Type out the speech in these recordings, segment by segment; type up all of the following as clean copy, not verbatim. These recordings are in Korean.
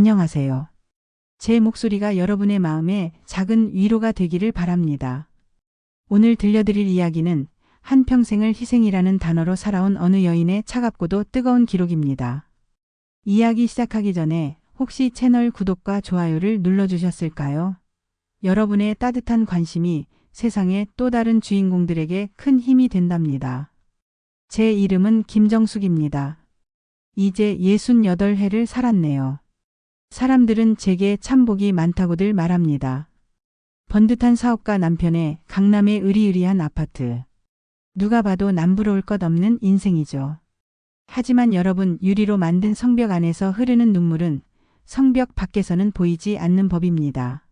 안녕하세요. 제 목소리가 여러분의 마음에 작은 위로가 되기를 바랍니다. 오늘 들려드릴 이야기는 한평생을 희생이라는 단어로 살아온 어느 여인의 차갑고도 뜨거운 기록입니다. 이야기 시작하기 전에 혹시 채널 구독과 좋아요를 눌러주셨을까요? 여러분의 따뜻한 관심이 세상의 또 다른 주인공들에게 큰 힘이 된답니다. 제 이름은 김정숙입니다. 이제 68회를 살았네요. 사람들은 제게 참 복이 많다고들 말합니다. 번듯한 사업가 남편의 강남의 으리으리한 아파트. 누가 봐도 남부러울 것 없는 인생이죠. 하지만 여러분, 유리로 만든 성벽 안에서 흐르는 눈물은 성벽 밖에서는 보이지 않는 법입니다.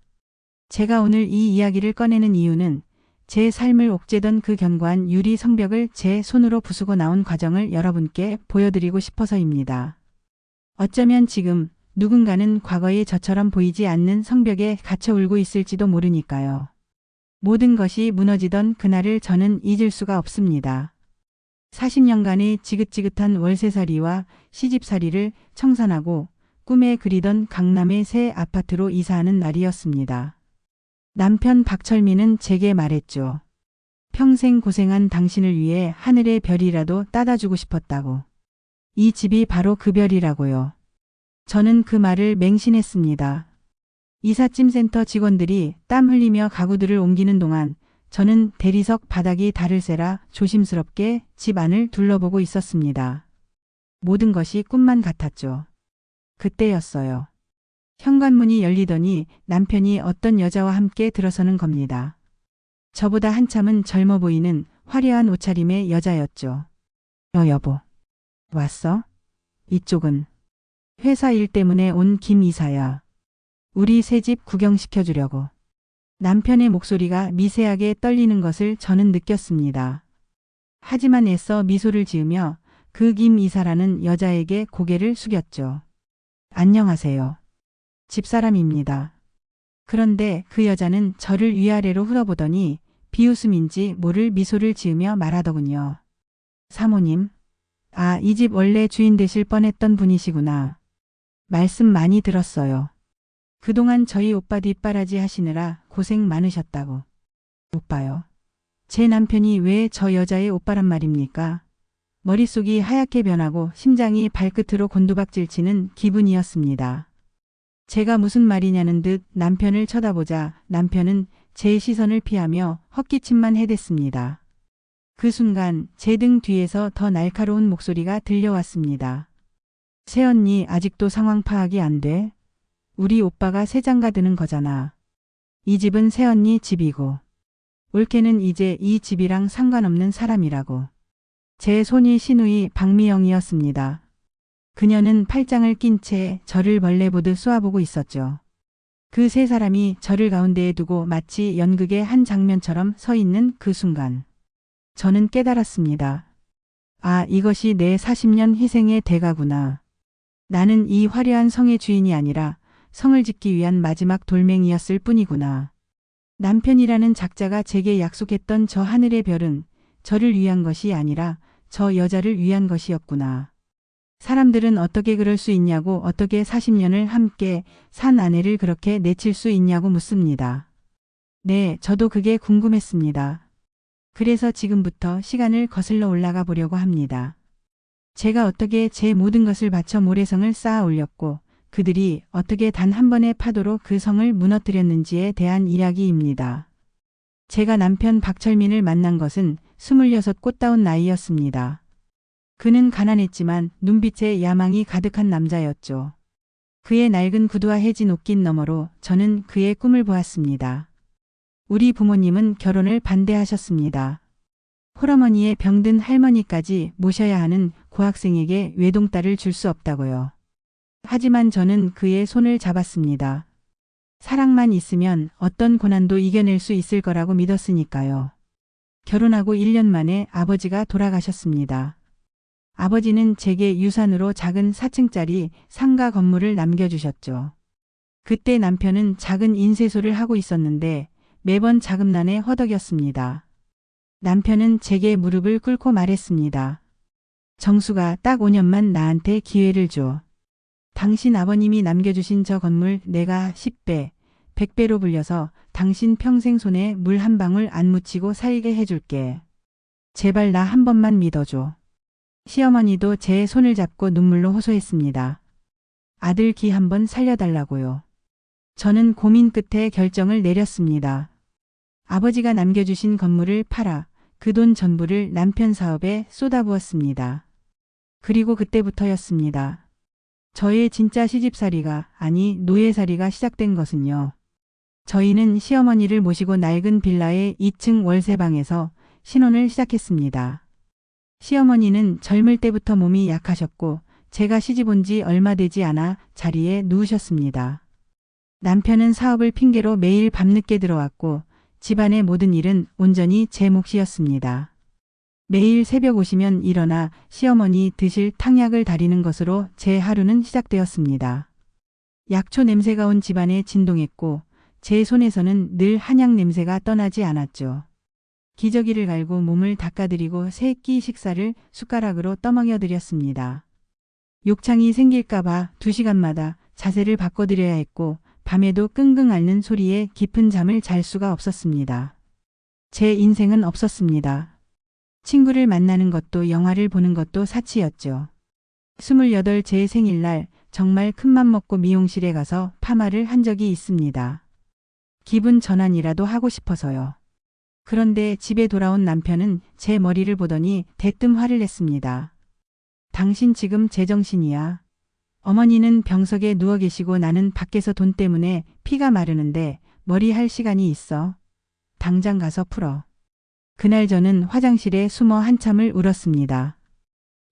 제가 오늘 이 이야기를 꺼내는 이유는 제 삶을 옥죄던 그 견고한 유리 성벽을 제 손으로 부수고 나온 과정을 여러분께 보여드리고 싶어서입니다. 어쩌면 지금 누군가는 과거의 저처럼 보이지 않는 성벽에 갇혀 울고 있을지도 모르니까요. 모든 것이 무너지던 그날을 저는 잊을 수가 없습니다. 40년간의 지긋지긋한 월세살이와 시집살이를 청산하고 꿈에 그리던 강남의 새 아파트로 이사하는 날이었습니다. 남편 박철민은 제게 말했죠. 평생 고생한 당신을 위해 하늘의 별이라도 따다주고 싶었다고. 이 집이 바로 그 별이라고요. 저는 그 말을 맹신했습니다. 이삿짐센터 직원들이 땀 흘리며 가구들을 옮기는 동안 저는 대리석 바닥이 닳을 새라 조심스럽게 집 안을 둘러보고 있었습니다. 모든 것이 꿈만 같았죠. 그때였어요. 현관문이 열리더니 남편이 어떤 여자와 함께 들어서는 겁니다. 저보다 한참은 젊어 보이는 화려한 옷차림의 여자였죠. 여보. 왔어? 이쪽은. 회사 일 때문에 온 김 이사야. 우리 새집 구경시켜주려고. 남편의 목소리가 미세하게 떨리는 것을 저는 느꼈습니다. 하지만 애써 미소를 지으며 그 김 이사라는 여자에게 고개를 숙였죠. 안녕하세요. 집사람입니다. 그런데 그 여자는 저를 위아래로 흘어보더니 비웃음인지 모를 미소를 지으며 말하더군요. 사모님. 아, 이 집 원래 주인 되실 뻔했던 분이시구나. 말씀 많이 들었어요. 그동안 저희 오빠 뒷바라지 하시느라 고생 많으셨다고. 오빠요? 제 남편이 왜 저 여자의 오빠란 말입니까? 머릿속이 하얗게 변하고 심장이 발끝으로 곤두박질 치는 기분이었습니다. 제가 무슨 말이냐는 듯 남편을 쳐다보자 남편은 제 시선을 피하며 헛기침만 해댔습니다. 그 순간 제 등 뒤에서 더 날카로운 목소리가 들려왔습니다. 새언니 아직도 상황 파악이 안 돼? 우리 오빠가 새장가 드는 거잖아. 이 집은 새언니 집이고 올케는 이제 이 집이랑 상관없는 사람이라고. 제 손이 시누이 박미영이었습니다. 그녀는 팔짱을 낀 채 저를 벌레 보듯 쏘아보고 있었죠. 그 세 사람이 저를 가운데에 두고 마치 연극의 한 장면처럼 서 있는 그 순간 저는 깨달았습니다. 아, 이것이 내 40년 희생의 대가구나. 나는 이 화려한 성의 주인이 아니라 성을 짓기 위한 마지막 돌멩이였을 뿐이구나. 남편이라는 작자가 제게 약속했던 저 하늘의 별은 저를 위한 것이 아니라 저 여자를 위한 것이었구나. 사람들은 어떻게 그럴 수 있냐고, 어떻게 40년을 함께 산 아내를 그렇게 내칠 수 있냐고 묻습니다. 네, 저도 그게 궁금했습니다. 그래서 지금부터 시간을 거슬러 올라가 보려고 합니다. 제가 어떻게 제 모든 것을 바쳐 모래성을 쌓아 올렸고 그들이 어떻게 단 한 번의 파도로 그 성을 무너뜨렸는지에 대한 이야기입니다. 제가 남편 박철민을 만난 것은 26 꽃다운 나이였습니다. 그는 가난했지만 눈빛에 야망이 가득한 남자였죠. 그의 낡은 구두와 해진 옷깃 너머로 저는 그의 꿈을 보았습니다. 우리 부모님은 결혼을 반대하셨습니다. 홀어머니의 병든 할머니까지 모셔야 하는 고학생에게 외동딸을 줄 수 없다고요. 하지만 저는 그의 손을 잡았습니다. 사랑만 있으면 어떤 고난도 이겨낼 수 있을 거라고 믿었으니까요. 결혼하고 1년 만에 아버지가 돌아가셨습니다. 아버지는 제게 유산으로 작은 4층짜리 상가 건물을 남겨주셨죠. 그때 남편은 작은 인쇄소를 하고 있었는데 매번 자금난에 허덕였습니다. 남편은 제게 무릎을 꿇고 말했습니다. 정수가 딱 5년만 나한테 기회를 줘. 당신 아버님이 남겨주신 저 건물 내가 10배, 100배로 불려서 당신 평생 손에 물 한 방울 안 묻히고 살게 해줄게. 제발 나 한 번만 믿어줘. 시어머니도 제 손을 잡고 눈물로 호소했습니다. 아들 기 한번 살려달라고요. 저는 고민 끝에 결정을 내렸습니다. 아버지가 남겨주신 건물을 팔아 그 돈 전부를 남편 사업에 쏟아부었습니다. 그리고 그때부터였습니다. 저의 진짜 시집살이가 아니 노예살이가 시작된 것은요. 저희는 시어머니를 모시고 낡은 빌라의 2층 월세방에서 신혼을 시작했습니다. 시어머니는 젊을 때부터 몸이 약하셨고 제가 시집 온 지 얼마 되지 않아 자리에 누우셨습니다. 남편은 사업을 핑계로 매일 밤늦게 들어왔고 집안의 모든 일은 온전히 제 몫이었습니다. 매일 새벽 오시면 일어나 시어머니 드실 탕약을 다리는 것으로 제 하루는 시작되었습니다. 약초 냄새가 온 집안에 진동했고 제 손에서는 늘 한약 냄새가 떠나지 않았죠. 기저귀를 갈고 몸을 닦아드리고 세 끼 식사를 숟가락으로 떠먹여 드렸습니다. 욕창이 생길까봐 2시간마다 자세를 바꿔드려야 했고 밤에도 끙끙 앓는 소리에 깊은 잠을 잘 수가 없었습니다. 제 인생은 없었습니다. 친구를 만나는 것도 영화를 보는 것도 사치였죠. 28 제 생일날 정말 큰맘 먹고 미용실에 가서 파마를 한 적이 있습니다. 기분 전환이라도 하고 싶어서요. 그런데 집에 돌아온 남편은 제 머리를 보더니 대뜸 화를 냈습니다. 당신 지금 제정신이야. 어머니는 병석에 누워 계시고 나는 밖에서 돈 때문에 피가 마르는데 머리 할 시간이 있어. 당장 가서 풀어. 그날 저는 화장실에 숨어 한참을 울었습니다.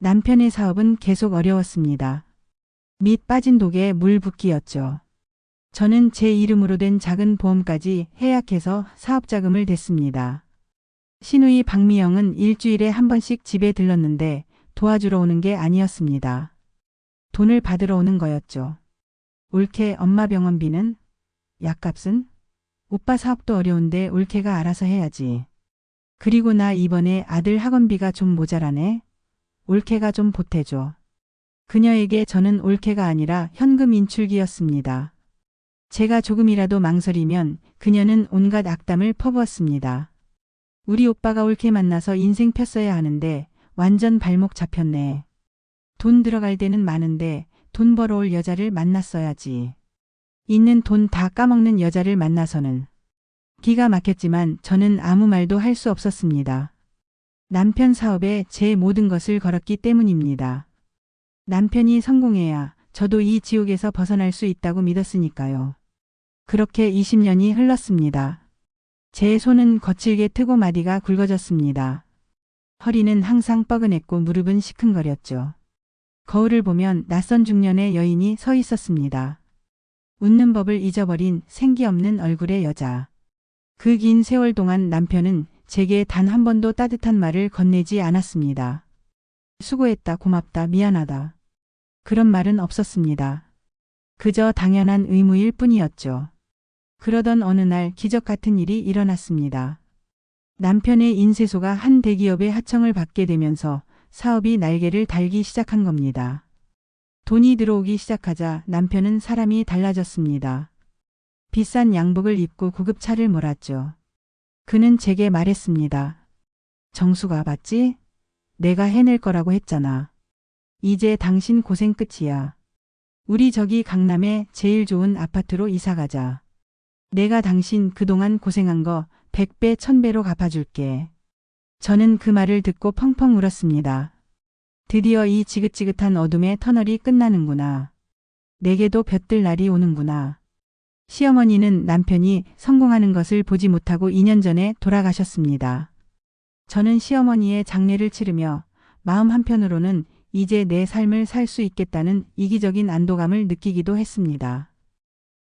남편의 사업은 계속 어려웠습니다. 밑 빠진 독에 물 붓기였죠. 저는 제 이름으로 된 작은 보험까지 해약해서 사업자금을 댔습니다. 시누이 박미영은 일주일에 한 번씩 집에 들렀는데 도와주러 오는 게 아니었습니다. 돈을 받으러 오는 거였죠. 올케 엄마 병원비는? 약값은? 오빠 사업도 어려운데 올케가 알아서 해야지. 그리고 나 이번에 아들 학원비가 좀 모자라네. 올케가 좀 보태줘. 그녀에게 저는 올케가 아니라 현금 인출기였습니다. 제가 조금이라도 망설이면 그녀는 온갖 악담을 퍼부었습니다. 우리 오빠가 올케 만나서 인생 폈어야 하는데 완전 발목 잡혔네. 돈 들어갈 데는 많은데 돈 벌어올 여자를 만났어야지. 있는 돈 다 까먹는 여자를 만나서는. 기가 막혔지만 저는 아무 말도 할 수 없었습니다. 남편 사업에 제 모든 것을 걸었기 때문입니다. 남편이 성공해야 저도 이 지옥에서 벗어날 수 있다고 믿었으니까요. 그렇게 20년이 흘렀습니다. 제 손은 거칠게 트고 마디가 굵어졌습니다. 허리는 항상 뻐근했고 무릎은 시큰거렸죠. 거울을 보면 낯선 중년의 여인이 서 있었습니다. 웃는 법을 잊어버린 생기 없는 얼굴의 여자. 그 긴 세월 동안 남편은 제게 단 한 번도 따뜻한 말을 건네지 않았습니다. 수고했다, 고맙다, 미안하다. 그런 말은 없었습니다. 그저 당연한 의무일 뿐이었죠. 그러던 어느 날 기적 같은 일이 일어났습니다. 남편의 인쇄소가 한 대기업의 하청을 받게 되면서 사업이 날개를 달기 시작한 겁니다. 돈이 들어오기 시작하자 남편은 사람이 달라졌습니다. 비싼 양복을 입고 고급 차를 몰았죠. 그는 제게 말했습니다. 정수가 봤지? 내가 해낼 거라고 했잖아. 이제 당신 고생 끝이야. 우리 저기 강남에 제일 좋은 아파트로 이사 가자. 내가 당신 그동안 고생한 거 100배, 1000배로 갚아줄게. 저는 그 말을 듣고 펑펑 울었습니다. 드디어 이 지긋지긋한 어둠의 터널이 끝나는구나. 내게도 볕들 날이 오는구나. 시어머니는 남편이 성공하는 것을 보지 못하고 2년 전에 돌아가셨습니다. 저는 시어머니의 장례를 치르며 마음 한편으로는 이제 내 삶을 살 수 있겠다는 이기적인 안도감을 느끼기도 했습니다.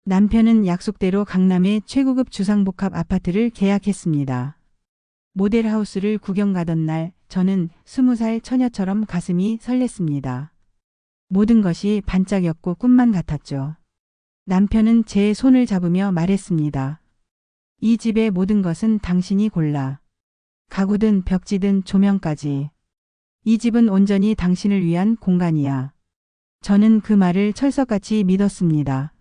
남편은 약속대로 강남의 최고급 주상복합 아파트를 계약했습니다. 모델하우스를 구경 가던 날 저는 20살 처녀처럼 가슴이 설렜습니다. 모든 것이 반짝였고 꿈만 같았죠. 남편은 제 손을 잡으며 말했습니다. 이 집의 모든 것은 당신이 골라. 가구든 벽지든 조명까지. 이 집은 온전히 당신을 위한 공간이야. 저는 그 말을 철석같이 믿었습니다.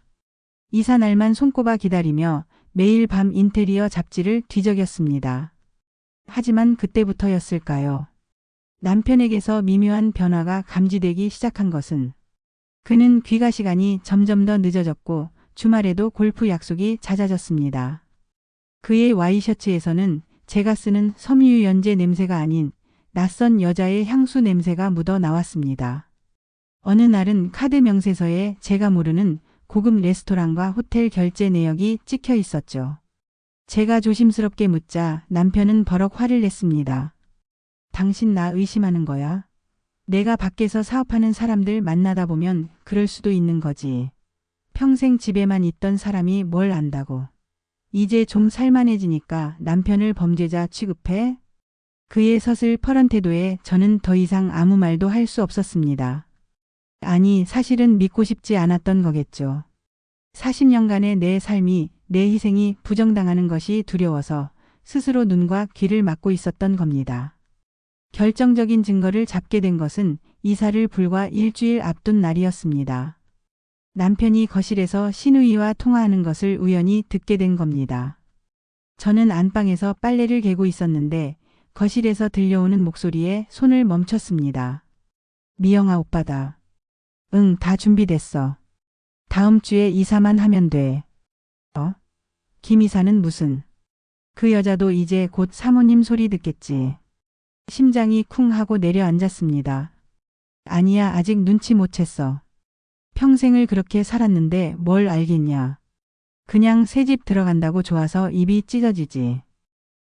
이사 날만 손꼽아 기다리며 매일 밤 인테리어 잡지를 뒤적였습니다. 하지만 그때부터였을까요? 남편에게서 미묘한 변화가 감지되기 시작한 것은 그는 귀가 시간이 점점 더 늦어졌고 주말에도 골프 약속이 잦아졌습니다. 그의 와이셔츠에서는 제가 쓰는 섬유유연제 냄새가 아닌 낯선 여자의 향수 냄새가 묻어 나왔습니다. 어느 날은 카드 명세서에 제가 모르는 고급 레스토랑과 호텔 결제 내역이 찍혀 있었죠. 제가 조심스럽게 묻자 남편은 버럭 화를 냈습니다. 당신 나 의심하는 거야? 내가 밖에서 사업하는 사람들 만나다 보면 그럴 수도 있는 거지. 평생 집에만 있던 사람이 뭘 안다고. 이제 좀 살만해지니까 남편을 범죄자 취급해? 그의 서슬퍼런 태도에 저는 더 이상 아무 말도 할 수 없었습니다. 아니, 사실은 믿고 싶지 않았던 거겠죠. 40년간의 내 삶이, 내 희생이 부정당하는 것이 두려워서 스스로 눈과 귀를 막고 있었던 겁니다. 결정적인 증거를 잡게 된 것은 이사를 불과 일주일 앞둔 날이었습니다. 남편이 거실에서 시누이와 통화하는 것을 우연히 듣게 된 겁니다. 저는 안방에서 빨래를 개고 있었는데 거실에서 들려오는 목소리에 손을 멈췄습니다. 미영아 오빠다. 응, 다 준비됐어. 다음 주에 이사만 하면 돼. 김 이사는 무슨? 그 여자도 이제 곧 사모님 소리 듣겠지. 심장이 쿵 하고 내려앉았습니다. 아니야, 아직 눈치 못 챘어. 평생을 그렇게 살았는데 뭘 알겠냐. 그냥 새집 들어간다고 좋아서 입이 찢어지지.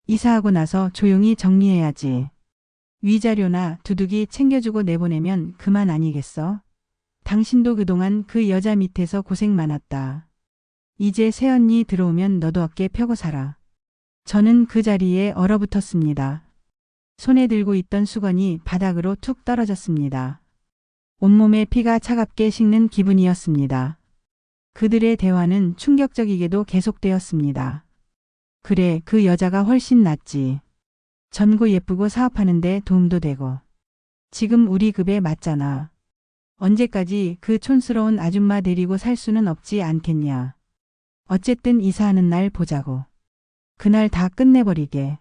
이사하고 나서 조용히 정리해야지. 위자료나 두둑이 챙겨주고 내보내면 그만 아니겠어? 당신도 그동안 그 여자 밑에서 고생 많았다. 이제 새언니 들어오면 너도 어깨 펴고 살아. 저는 그 자리에 얼어붙었습니다. 손에 들고 있던 수건이 바닥으로 툭 떨어졌습니다. 온몸에 피가 차갑게 식는 기분이었습니다. 그들의 대화는 충격적이게도 계속되었습니다. 그래, 그 여자가 훨씬 낫지. 젊고 예쁘고 사업하는데 도움도 되고. 지금 우리 급에 맞잖아. 언제까지 그 촌스러운 아줌마 데리고 살 수는 없지 않겠냐. 어쨌든 이사하는 날 보자고. 그날 다 끝내버리게.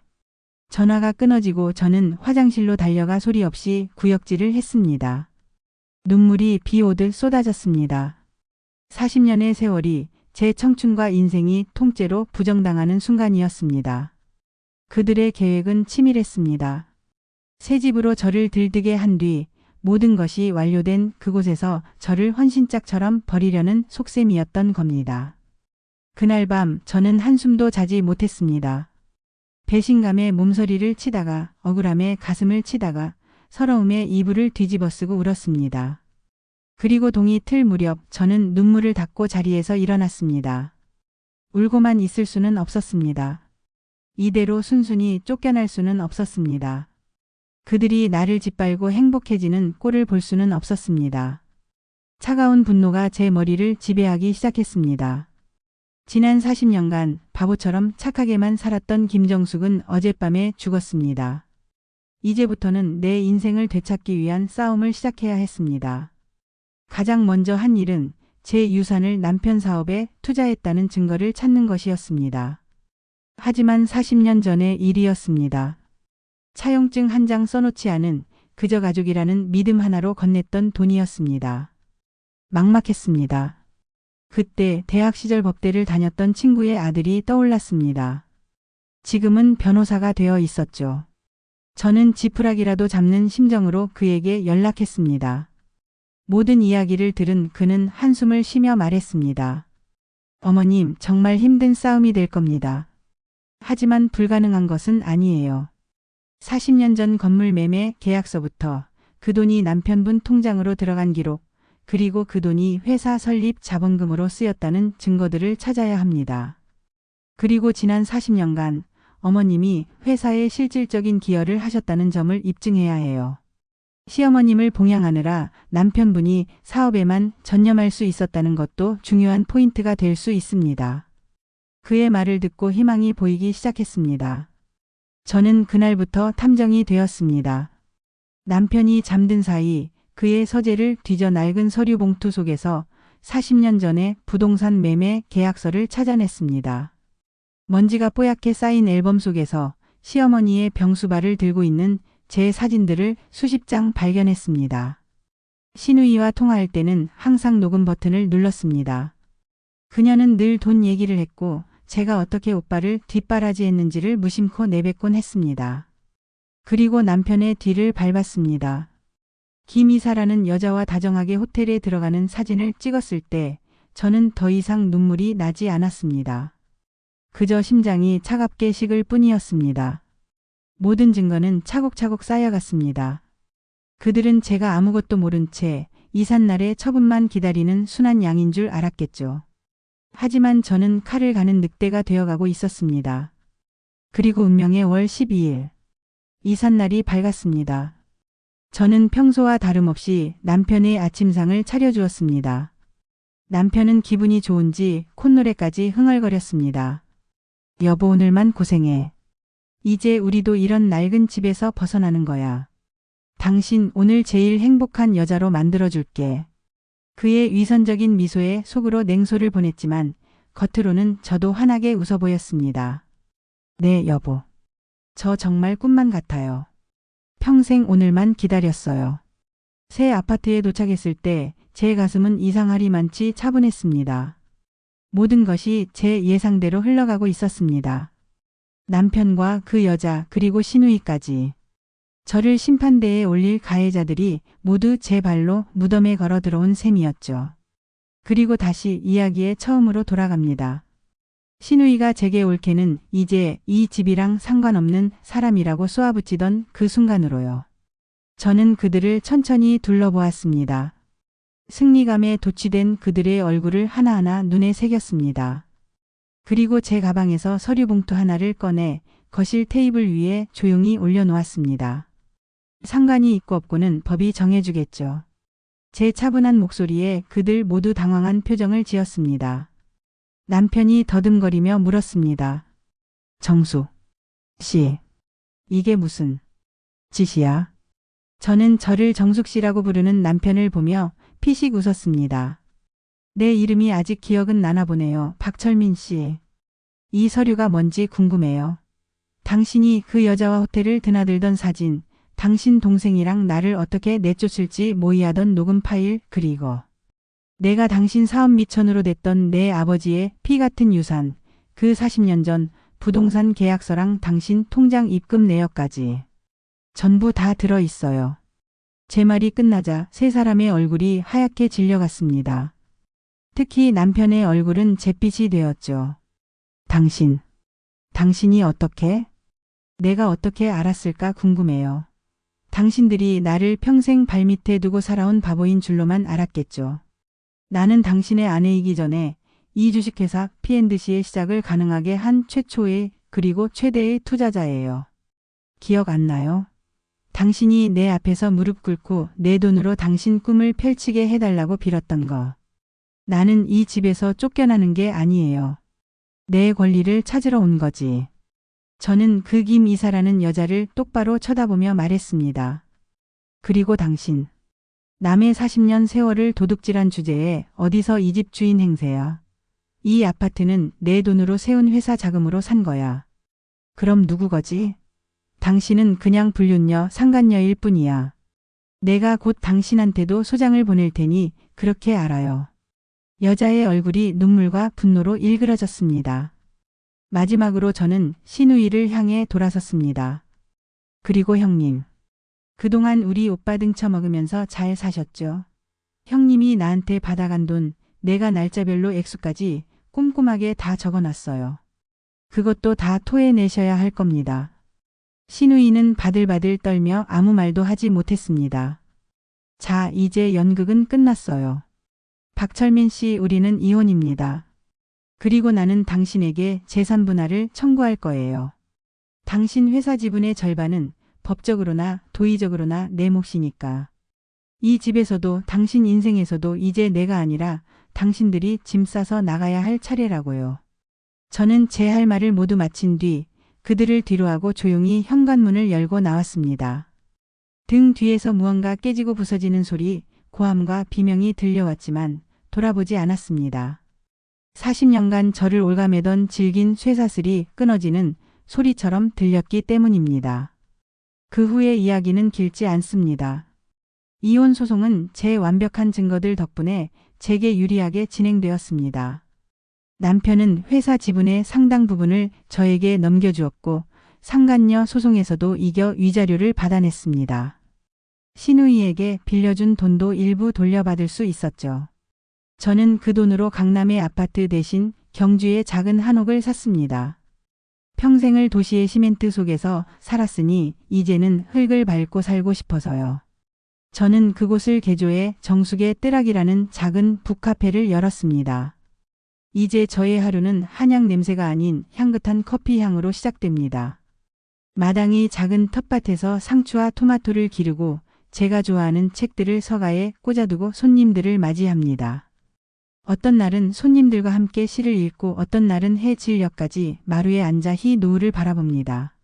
전화가 끊어지고 저는 화장실로 달려가 소리 없이 구역질을 했습니다. 눈물이 비 오듯 쏟아졌습니다. 40년의 세월이 제 청춘과 인생이 통째로 부정당하는 순간이었습니다. 그들의 계획은 치밀했습니다. 새 집으로 저를 들뜨게 한 뒤 모든 것이 완료된 그곳에서 저를 헌신짝처럼 버리려는 속셈이었던 겁니다. 그날 밤 저는 한숨도 자지 못했습니다. 배신감에 몸서리를 치다가 억울함에 가슴을 치다가 서러움에 이불을 뒤집어 쓰고 울었습니다. 그리고 동이 틀 무렵 저는 눈물을 닦고 자리에서 일어났습니다. 울고만 있을 수는 없었습니다. 이대로 순순히 쫓겨날 수는 없었습니다. 그들이 나를 짓밟고 행복해지는 꼴을 볼 수는 없었습니다. 차가운 분노가 제 머리를 지배하기 시작했습니다. 지난 40년간 바보처럼 착하게만 살았던 김정숙은 어젯밤에 죽었습니다. 이제부터는 내 인생을 되찾기 위한 싸움을 시작해야 했습니다. 가장 먼저 한 일은 제 유산을 남편 사업에 투자했다는 증거를 찾는 것이었습니다. 하지만 40년 전의 일이었습니다. 차용증 한 장 써놓지 않은 그저 가족이라는 믿음 하나로 건넸던 돈이었습니다. 막막했습니다. 그때 대학 시절 법대를 다녔던 친구의 아들이 떠올랐습니다. 지금은 변호사가 되어 있었죠. 저는 지푸라기라도 잡는 심정으로 그에게 연락했습니다. 모든 이야기를 들은 그는 한숨을 쉬며 말했습니다. 어머님, 정말 힘든 싸움이 될 겁니다. 하지만 불가능한 것은 아니에요. 40년 전 건물 매매 계약서부터 그 돈이 남편분 통장으로 들어간 기록, 그리고 그 돈이 회사 설립 자본금으로 쓰였다는 증거들을 찾아야 합니다. 그리고 지난 40년간 어머님이 회사에 실질적인 기여를 하셨다는 점을 입증해야 해요. 시어머님을 봉양하느라 남편분이 사업에만 전념할 수 있었다는 것도 중요한 포인트가 될 수 있습니다. 그의 말을 듣고 희망이 보이기 시작했습니다. 저는 그날부터 탐정이 되었습니다. 남편이 잠든 사이 그의 서재를 뒤져 낡은 서류 봉투 속에서 40년 전에 부동산 매매 계약서를 찾아냈습니다. 먼지가 뽀얗게 쌓인 앨범 속에서 시어머니의 병수발을 들고 있는 제 사진들을 수십 장 발견했습니다. 신우이와 통화할 때는 항상 녹음 버튼을 눌렀습니다. 그녀는 늘 돈 얘기를 했고 제가 어떻게 오빠를 뒷바라지했는지를 무심코 내뱉곤 했습니다. 그리고 남편의 뒤를 밟았습니다. 김이사라는 여자와 다정하게 호텔에 들어가는 사진을 찍었을 때 저는 더 이상 눈물이 나지 않았습니다. 그저 심장이 차갑게 식을 뿐이었습니다. 모든 증거는 차곡차곡 쌓여갔습니다. 그들은 제가 아무것도 모른 채 이삿날의 처분만 기다리는 순한 양인 줄 알았겠죠. 하지만 저는 칼을 가는 늑대가 되어가고 있었습니다. 그리고 운명의 월 12일. 이삿날이 밝았습니다. 저는 평소와 다름없이 남편의 아침상을 차려주었습니다. 남편은 기분이 좋은지 콧노래까지 흥얼거렸습니다. 여보 오늘만 고생해. 이제 우리도 이런 낡은 집에서 벗어나는 거야. 당신 오늘 제일 행복한 여자로 만들어줄게. 그의 위선적인 미소에 속으로 냉소를 보냈지만 겉으로는 저도 환하게 웃어 보였습니다. 네, 여보. 저 정말 꿈만 같아요. 평생 오늘만 기다렸어요. 새 아파트에 도착했을 때 제 가슴은 이상하리만치 차분했습니다. 모든 것이 제 예상대로 흘러가고 있었습니다. 남편과 그 여자 그리고 신우이까지. 저를 심판대에 올릴 가해자들이 모두 제 발로 무덤에 걸어 들어온 셈이었죠. 그리고 다시 이야기의 처음으로 돌아갑니다. 신우이가 제게 옳게는 이제 이 집이랑 상관없는 사람이라고 쏘아붙이던 그 순간으로요. 저는 그들을 천천히 둘러보았습니다. 승리감에 도취된 그들의 얼굴을 하나하나 눈에 새겼습니다. 그리고 제 가방에서 서류 봉투 하나를 꺼내 거실 테이블 위에 조용히 올려놓았습니다. 상관이 있고 없고는 법이 정해주겠죠. 제 차분한 목소리에 그들 모두 당황한 표정을 지었습니다. 남편이 더듬거리며 물었습니다. 정수 씨, 이게 무슨 짓이야? 저는 저를 정숙 씨라고 부르는 남편을 보며 피식 웃었습니다. 내 이름이 아직 기억은 나나 보네요. 박철민 씨. 이 서류가 뭔지 궁금해요. 당신이 그 여자와 호텔을 드나들던 사진, 당신 동생이랑 나를 어떻게 내쫓을지 모의하던 녹음 파일, 그리고 내가 당신 사업 미천으로 됐던 내 아버지의 피 같은 유산, 그 40년 전 부동산 계약서랑 당신 통장 입금 내역까지. 전부 다 들어있어요. 제 말이 끝나자 세 사람의 얼굴이 하얗게 질려갔습니다. 특히 남편의 얼굴은 잿빛이 되었죠. 당신이 어떻게? 내가 어떻게 알았을까 궁금해요. 당신들이 나를 평생 발밑에 두고 살아온 바보인 줄로만 알았겠죠. 나는 당신의 아내이기 전에 이 주식회사 P&C의 시작을 가능하게 한 최초의 그리고 최대의 투자자예요. 기억 안 나요? 당신이 내 앞에서 무릎 꿇고 내 돈으로 당신 꿈을 펼치게 해달라고 빌었던 거. 나는 이 집에서 쫓겨나는 게 아니에요. 내 권리를 찾으러 온 거지. 저는 그 김이사라는 여자를 똑바로 쳐다보며 말했습니다. 그리고 당신. 남의 40년 세월을 도둑질한 주제에 어디서 이 집 주인 행세야. 이 아파트는 내 돈으로 세운 회사 자금으로 산 거야. 그럼 누구 거지? 당신은 그냥 불륜녀 상간녀일 뿐이야. 내가 곧 당신한테도 소장을 보낼 테니 그렇게 알아요. 여자의 얼굴이 눈물과 분노로 일그러졌습니다. 마지막으로 저는 신우이를 향해 돌아섰습니다. 그리고 형님. 그동안 우리 오빠 등쳐먹으면서 잘 사셨죠? 형님이 나한테 받아간 돈, 내가 날짜별로 액수까지 꼼꼼하게 다 적어놨어요. 그것도 다 토해내셔야 할 겁니다. 신우이는 바들바들 떨며 아무 말도 하지 못했습니다. 자, 이제 연극은 끝났어요. 박철민 씨, 우리는 이혼입니다. 그리고 나는 당신에게 재산 분할을 청구할 거예요. 당신 회사 지분의 절반은 법적으로나 도의적으로나 내 몫이니까. 이 집에서도 당신 인생에서도 이제 내가 아니라 당신들이 짐 싸서 나가야 할 차례라고요. 저는 제 할 말을 모두 마친 뒤 그들을 뒤로하고 조용히 현관문을 열고 나왔습니다. 등 뒤에서 무언가 깨지고 부서지는 소리, 고함과 비명이 들려왔지만 돌아보지 않았습니다. 40년간 저를 올가매던 질긴 쇠사슬이 끊어지는 소리처럼 들렸기 때문입니다. 그 후의 이야기는 길지 않습니다. 이혼 소송은 제 완벽한 증거들 덕분에 제게 유리하게 진행되었습니다. 남편은 회사 지분의 상당 부분을 저에게 넘겨주었고 상간녀 소송에서도 이겨 위자료를 받아냈습니다. 시누이에게 빌려준 돈도 일부 돌려받을 수 있었죠. 저는 그 돈으로 강남의 아파트 대신 경주의 작은 한옥을 샀습니다. 평생을 도시의 시멘트 속에서 살았으니 이제는 흙을 밟고 살고 싶어서요. 저는 그곳을 개조해 정숙의 뜨락이라는 작은 북카페를 열었습니다. 이제 저의 하루는 한약 냄새가 아닌 향긋한 커피 향으로 시작됩니다. 마당이 작은 텃밭에서 상추와 토마토를 기르고 제가 좋아하는 책들을 서가에 꽂아두고 손님들을 맞이합니다. 어떤 날은 손님들과 함께 시를 읽고 어떤 날은 해 질녘까지 마루에 앉아 희 노을을 바라봅니다.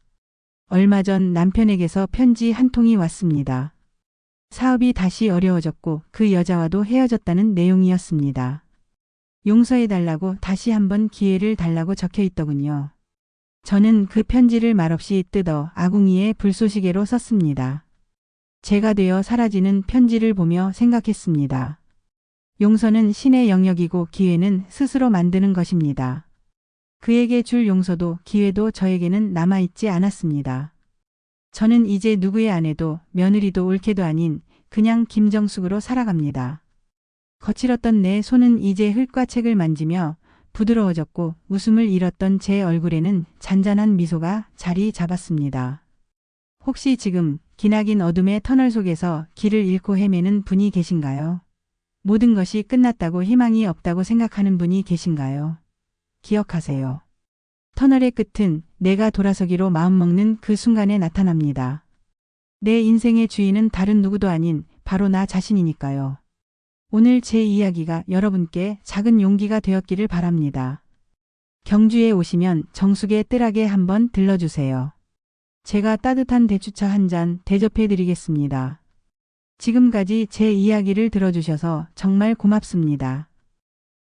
얼마 전 남편에게서 편지 한 통이 왔습니다. 사업이 다시 어려워졌고 그 여자와도 헤어졌다는 내용이었습니다. 용서해달라고 다시 한번 기회를 달라고 적혀 있더군요. 저는 그 편지를 말없이 뜯어 아궁이에 불쏘시개로 썼습니다. 제가 되어 사라지는 편지를 보며 생각했습니다. 용서는 신의 영역이고 기회는 스스로 만드는 것입니다. 그에게 줄 용서도 기회도 저에게는 남아있지 않았습니다. 저는 이제 누구의 아내도 며느리도 올케도 아닌 그냥 김정숙으로 살아갑니다. 거칠었던 내 손은 이제 흙과 책을 만지며 부드러워졌고 웃음을 잃었던 제 얼굴에는 잔잔한 미소가 자리 잡았습니다. 혹시 지금 기나긴 어둠의 터널 속에서 길을 잃고 헤매는 분이 계신가요? 모든 것이 끝났다고 희망이 없다고 생각하는 분이 계신가요? 기억하세요. 터널의 끝은 내가 돌아서기로 마음먹는 그 순간에 나타납니다. 내 인생의 주인은 다른 누구도 아닌 바로 나 자신이니까요. 오늘 제 이야기가 여러분께 작은 용기가 되었기를 바랍니다. 경주에 오시면 정숙의 뜨락에 한번 들러주세요. 제가 따뜻한 대추차 한 잔 대접해 드리겠습니다. 지금까지 제 이야기를 들어주셔서 정말 고맙습니다.